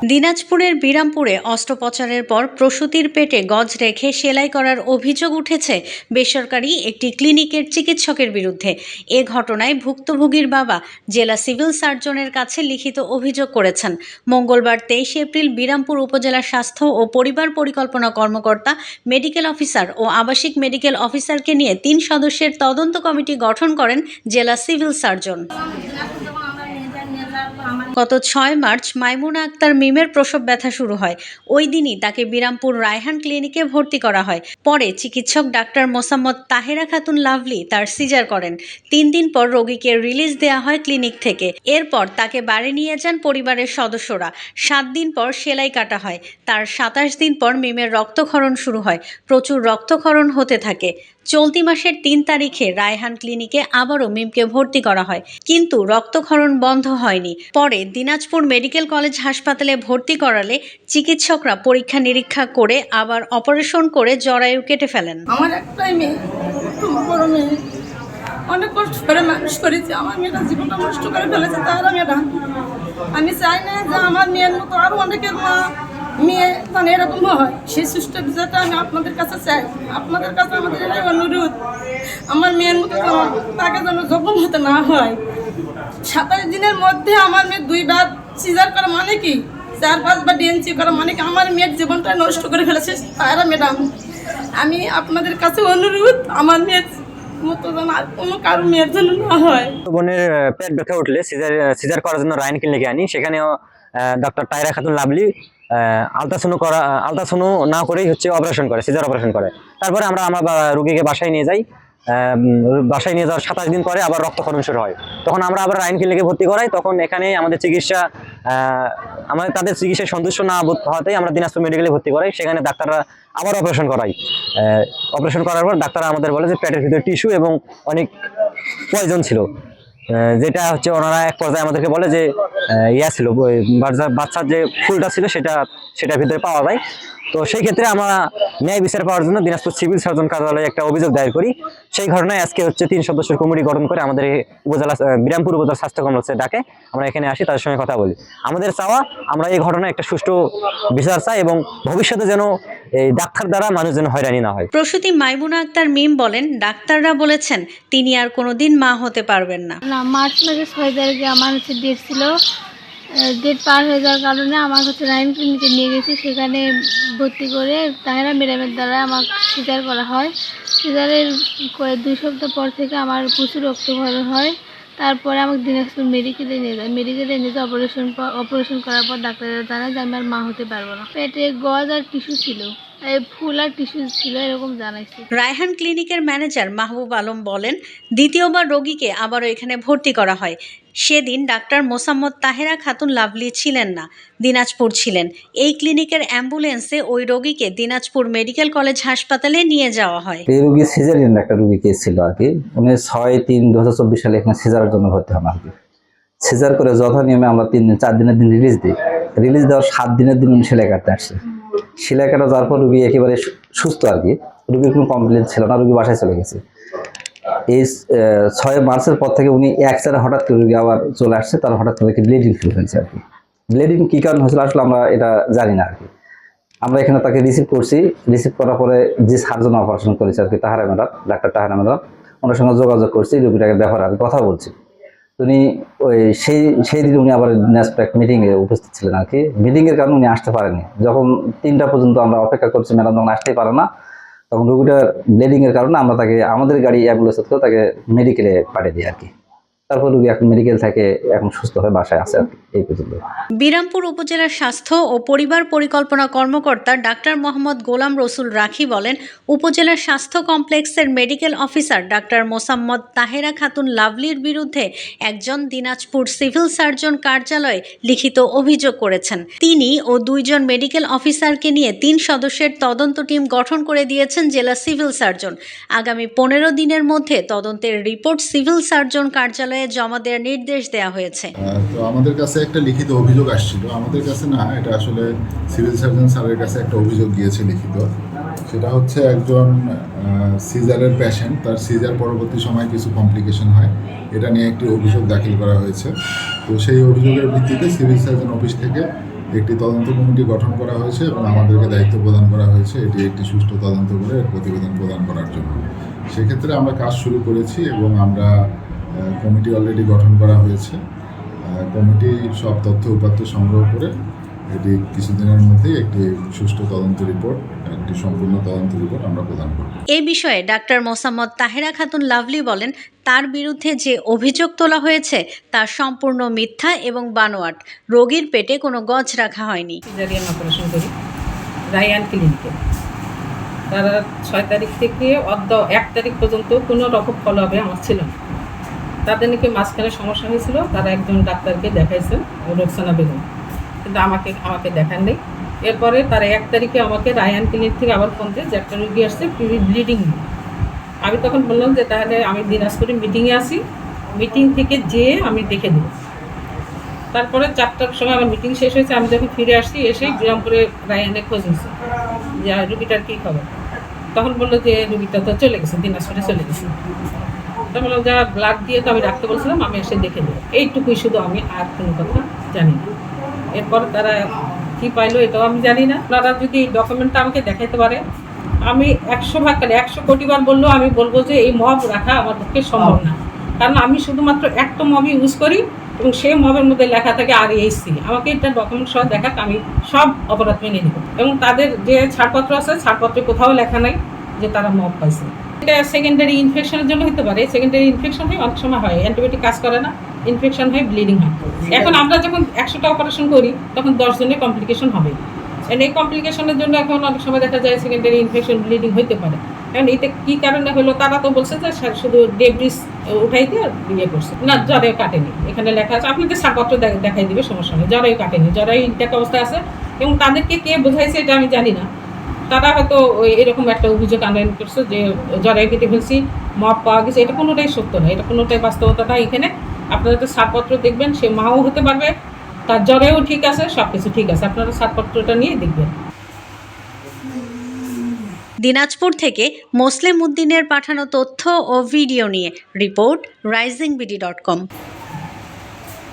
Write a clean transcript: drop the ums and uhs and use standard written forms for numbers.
দিনাজপুরের বিরামপুরে অস্ত্রোপচারের পর প্রসূতির পেটে গজ রেখে সেলাই করার অভিযোগ উঠেছে বেসরকারি একটি ক্লিনিকের চিকিৎসকের বিরুদ্ধে। এ ঘটনায় ভুক্তভোগীর বাবা জেলা সিভিল সার্জনের কাছে লিখিত অভিযোগ করেছেন। মঙ্গলবার 23 এপ্রিল বিরামপুর উপজেলা স্বাস্থ্য ও পরিবার পরিকল্পনা কর্মকর্তা, মেডিকেল অফিসার ও আবাসিক মেডিকেল অফিসারকে নিয়ে 3 সদস্যের তদন্ত কমিটি গঠন করেন জেলা সিভিল সার্জন। গত 6 মার্চ মাইমুনা আক্তার মিমের প্রসব ব্যথা শুরু হয়। ওই দিনই তাকে বিরামপুর রায়হান ক্লিনিকে ভর্তি করা হয়। পরে চিকিৎসক ডাক্তার মোসাম্মদ তাহেরা খাতুন লাভলি তার সিজার করেন। 3 দিন পর রোগীকে রিলিজ দেওয়া হয় ক্লিনিক থেকে। এরপর তাকে বাড়ি নিয়ে যান পরিবারের সদস্যরা। 7 দিন পর সেলাই কাটা হয়। তার 27 দিন পর মিমের রক্তক্ষরণ শুরু হয়। প্রচুর রক্তক্ষরণ হতে থাকে। চলতি মাসের 3 তারিখে রায়হান ক্লিনিকে আবারও মিমকে ভর্তি করা হয়, কিন্তু রক্তক্ষরণ বন্ধ হয়নি। পরে দিনাজপুর মেডিকেল কলেজ হাসপাতালে ভর্তি করালে চিকিৎসকরা পরীক্ষা নিরীক্ষা করে আবার অপারেশন করে জরায়ু কেটে ফেলেন। আমার একটাই মেয়ে, খুব বড় মেয়ে, অনেক কষ্ট করে মানুষ করেছি। আমার মেয়েটা জীবনটা নষ্ট করে ফেলেছে। তারা মেয়েটা, আমি চাই না যে আমার মেয়ের মতো আরও অনেকের মেয়ে মানে এরকম হয়। সেই সুষ্ঠু বিষয়টা আমি আপনাদের কাছে চাই। আপনাদের কাছে আমাদের এটাই অনুরোধ, আমার মেয়ের মতো তাকে যেন জখম হতে না হয়। 27 দিনের মধ্যে আমার মেয়ে 2 বার সিজার করা মানে কি, 4-5 বার ডিএনসি করা মানে কি, আমার মেয়ের জীবনটা নষ্ট করে ফেলেছে তারা ম্যাডাম। আমি আপনাদের কাছে অনুরোধ, আমার মেয়ের মতো যেন আর কোনো কারো মেয়ের জন্য না হয়। বোনের পেট ব্যথা উঠলে সিজার করার জন্য রায়হান ক্লিনিকে আনি। সেখানেও doctor Tahera Khatun lovely ultrasound না করেই অপারেশন করে, সিজার অপারেশন করে। তারপরে আমরা আমার রোগীকে বাসায় নিয়ে যাই। বাসায় নিয়ে যাওয়ার 27 দিন পরে আবার রক্তক্ষরণ শুরু হয়। তখন আমরা আবার রায়হান ক্লিনিকে ভর্তি করাই। তখন এখানে আমাদের তাদের চিকিৎসায় সন্তুষ্ট না হওয়াতেই আমরা দিনাজপুর মেডিকেলে ভর্তি করাই। সেখানে ডাক্তাররা আবার অপারেশন করাই। অপারেশন করার পর ডাক্তাররা আমাদের বলে যে পেটের ভিতরে টিস্যু এবং অনেক পয়জন ছিল, যেটা ওনারা এক পর্যায়ে আমাদেরকে বলে যে ছিল বাচ্চার যে ফুলটা ছিল সেটার ভিতরে পাওয়া যায়। তো সেই ক্ষেত্রে আমরা ন্যায় বিচার পাওয়ার জন্য দিনাজপুর সিভিল সার্জন কার্যালয়ে একটা অভিযোগ দায়ের করি। সেই ঘটনায় আজকে 3 সদস্যের কমিটি গঠন করে আমাদের বিরামপুর উপজেলা স্বাস্থ্য কমপ্লেক্সে ডাকে। আমরা এখানে আসি, তাদের সঙ্গে কথা বলি। আমাদের চাওয়া, আমরা এই ঘটনায় একটা সুষ্ঠু বিচার চাই এবং ভবিষ্যতে যেন এই ডাক্তার দ্বারা মানুষ যেন হয়রানি না হয়। প্রসূতি মাইমুনা আক্তার মিম বলেন, ডাক্তাররা বলেছেন তিনি আর কোনোদিন মা হতে পারবেন না। মার্চ মাসের 6 তারিখে আমার ডেট ছিল। ডেট পার হয়ে যাওয়ার কারণে আমার রায়হান ক্লিনিকে নিয়ে গেছি। সেখানে ভর্তি করে তাহেরা ম্যাডামের দ্বারা আমার সিজার করা হয়। সিজারের 2 সপ্তাহ পর থেকে আমার প্রচুর রক্তক্ষরণ হয়। তারপরে আমাকে দিনাজপুর মেডিকেলে নিয়ে যায়। মেডিকেলে নিয়ে অপারেশন করার পর ডাক্তারের দ্বারা যে আমি আর মা হতে পারবো না। পেটে গজ আর টিস্যু ছিল, ফুল আর টিস্যু ছিল, এরকম জানাইছে। রায়হান ক্লিনিকের ম্যানেজার মাহবুব আলম বলেন, দ্বিতীয়বার রোগীকে আবারও এখানে ভর্তি করা হয়। সেদিন ডাক্তার মোসাম্মদ তাহেরা খাতুন লাভলি ছিলেন না, দিনাজপুর ছিলেন। এই ক্লিনিকের অ্যাম্বুলেন্সে ওই রোগীকে দিনাজপুর মেডিকেল কলেজ হাসপাতালে নিয়ে যাওয়া হয়। এই রোগী সিজারিয়ান একটা রোগী কেস ছিল আর কি। উনি 6-3-2024 সালে এখানে সিজারের জন্য ভর্তি হন আর কি। সিজার করে যথানিয়মে আমরা 4 দিনের দিন রিলিজ দিই। রিলিজ দেওয়ার 7 দিনের দিন উনি সেলাই কাটতে আসছে। সেলাই কাটা যাওয়ার পর রোগী একেবারে সুস্থ আর কি, রোগীর কোনো কমপ্লেন ছিল না, রোগী বাসায় চলে গেছে। এই 6 মার্চের পর থেকে উনি একসাথে হঠাৎ করে রোগী আবার চলে আসছে। তার হঠাৎ করে ব্লিডিং ফিল হয়েছে আর কি। ব্লিডিং কী কারণ হয়েছিল আসলে আমরা এটা জানি না আর কি। আমরা এখানে তাকে রিসিভ করছি। রিসিভ করার পরে যে সার্জন অপারেশন করেছে আর কি, Tahera madam, doctor Tahera madam, ওনার সঙ্গে যোগাযোগ করছি, রোগীটাকে ব্যাপারে আমি কথা বলছি। উনি সেই দিন উনি আবার নেক্সট মিটিংয়ে উপস্থিত ছিলেন আর কি। মিটিংয়ের কারণে উনি আসতে পারেননি। যখন 3টা পর্যন্ত আমরা অপেক্ষা করছি, ম্যাডাম যখন আসতেই পারে না, তখন রোগীটার ব্লিডিংয়ের কারণে আমরা তাকে আমাদের গাড়ি অ্যাম্বুলেন্স করে তাকে মেডিকেলে পাঠিয়ে দিই আর কি। তারপর রোগী এখন মেডিকেল থেকে এখন সুস্থ হয়ে বাসায় আছে আর কি। এই পর্যন্ত। বিরামপুর উপজেলার স্বাস্থ্য ও পরিবার পরিকল্পনা কর্মকর্তা ডাক্তার মোহাম্মদ গোলাম রসুল রাখি বলেন, উপজেলার স্বাস্থ্য কমপ্লেক্সের medical officer doctor Mosammat Tahera Khatun লাভলির বিরুদ্ধে একজন দিনাজপুর সিভিল সার্জন কার্যালয়ে লিখিত অভিযোগ করেছেন। তিনি ও 2 জন মেডিকেল অফিসারকে নিয়ে 3 সদস্যের তদন্ত টিম গঠন করে দিয়েছেন জেলা সিভিল সার্জন। আগামী 15 দিনের মধ্যে তদন্তের রিপোর্ট সিভিল সার্জন কার্যালয়ে জমা দেওয়ার নির্দেশ দেওয়া হয়েছে। তো আমাদের কাছে একটা লিখিত অভিযোগ আসছিল, আমাদের কাছে না, এটা আসলে সিভিল সার্জন স্যারের কাছে একটা অভিযোগ গিয়েছে লিখিত। সেটা হচ্ছে একজন সিজারের পেশেন্ট, তার সিজার পরবর্তী সময় কিছু কমপ্লিকেশন হয়, এটা নিয়ে একটি অভিযোগ দাখিল করা হয়েছে। তো সেই অভিযোগের ভিত্তিতে সিভিল সার্জন অফিস থেকে একটি তদন্ত কমিটি গঠন করা হয়েছে এবং আমাদেরকে দায়িত্ব প্রদান করা হয়েছে এটি একটি সুষ্ঠু তদন্ত করে প্রতিবেদন প্রদান করার জন্য। সেক্ষেত্রে আমরা কাজ শুরু করেছি এবং আমরা কমিটি অলরেডি গঠন করা হয়েছে। কমিটি সব তথ্য উপাত্ত সংগ্রহ করে এটি কিছুদিনের মধ্যেই একটি সুষ্ঠু তদন্ত রিপোর্ট, একটি সম্পূর্ণ তদন্ত রিপোর্ট আমরা প্রদান করব। এই বিষয়ে ডাক্তার মোসাম্মদ তাহেরা খাতুন লাভলি বলেন, তার বিরুদ্ধে যে অভিযোগ তোলা হয়েছে তা সম্পূর্ণ মিথ্যা এবং বানোয়াট। রোগীর পেটে কোনো গজ রাখা হয়নি। সিজারিয়ান অপারেশন করি রায়ান ক্লিনিকে। তারা 6 তারিখ থেকে 1 তারিখ পর্যন্ত কোনো রকম ফলো আপে আমার ছিল না। তাদের নাকি মাঝখানে সমস্যা হয়েছিল, তারা একজন ডাক্তারকে দেখাইছেন, রোকসানা বেগম, কিন্তু আমাকে দেখান নেই। এরপরে তারা 1 তারিখে আমাকে রায়ান ক্লিনিক থেকে আবার ফোন দিয়ে যে একটা রুগী আসছে ব্লিডিং। আমি তখন বললাম যে তাহলে আমি দিনাজপুরে মিটিংয়ে আসি, মিটিং থেকে যেয়ে আমি দেখে দেবো। তারপরে 4টার সময় আমার মিটিং শেষ হয়েছে, আমি যখন ফিরে আসছি এসেই বিরামপুরে রায়ানে খোঁজ নিয়েছি যে রুগীটার কী খবর। তখন বললো যে রুগীটা তো চলে গেছে, দিনাজপুরে চলে গেছে। তো বললাম যা ব্লাড দিয়ে তো আমি রাখতে বলছিলাম, আমি এসে দেখে দেবো। এইটুকুই শুধু, আমি আর কোনো কথা জানি না। এরপর তারা কী পাইলো এটাও আমি জানি না। আপনারা যদি এই ডকুমেন্টটা আমাকে দেখাইতে পারে, আমি 100 ভাগ 100 কোটিবার বললেও আমি বলবো যে এই মব রাখা আমার পক্ষে সম্ভব না। কারণ আমি শুধুমাত্র একটা মবই ইউজ করি এবং সেই মবের মধ্যে লেখা থাকে RAC। আমাকে এটা ডকুমেন্ট সহ দেখাক, আমি সব অপরাধ মেনে নেব। এবং তাদের যে ছাড়পত্র আছে, ছাড়পত্রে কোথাও লেখা নাই যে তারা মব পাইছে। এটা সেকেন্ডারি ইনফেকশনের জন্য হতে পারে। সেকেন্ডারি ইনফেকশন হয়, অনেক সময় হয়, অ্যান্টিবায়োটিক কাজ করে না, ইনফেকশন হয়, ব্লিডিং হয়। এখন আমরা যখন 100টা অপারেশন করি তখন 10 জনের কমপ্লিকেশন হবে। এই কমপ্লিকেশনের জন্য এখন অনেক সময় দেখা যায় সেকেন্ডারি ইনফেকশন, ব্লিডিং হইতে পারে। এখন এটা কী কারণে হলো, তারা তো বলছে যে শুধু ডেব্রিস উঠাই দিয়ে ইয়ে করছে না, জ্বরে কাটেনি। এখানে লেখা আছে, আপনাদের ছাড়পত্র দেখাই দিবে, সমস্যা নেই, জ্বরে কাটেনি, জ্বরে ইনটেক অবস্থায় আছে। এবং তাদেরকে কে বোঝাইছে এটা আমি জানি না। তারা হয়তো এরকম একটা অভিযোগ আনয়ন করছে যে জ্বরে কেটে ফেলছি, মপ পাওয়া গেছে। এটা কোনোটাই সত্য না, এটা কোনোটাই বাস্তবতা না। এখানে আপনারা তো ছাড়পত্র দেখবেন, সে মাও হতে পারবে, তার জ্বরেও ঠিক আছে, সব কিছু ঠিক আছে, আপনারা ছাড়পত্রটা নিয়ে দেখবেন। দিনাজপুর থেকে মোসলেম উদ্দিনের পাঠানো তথ্য ও ভিডিও নিয়ে রিপোর্ট risingBD.com।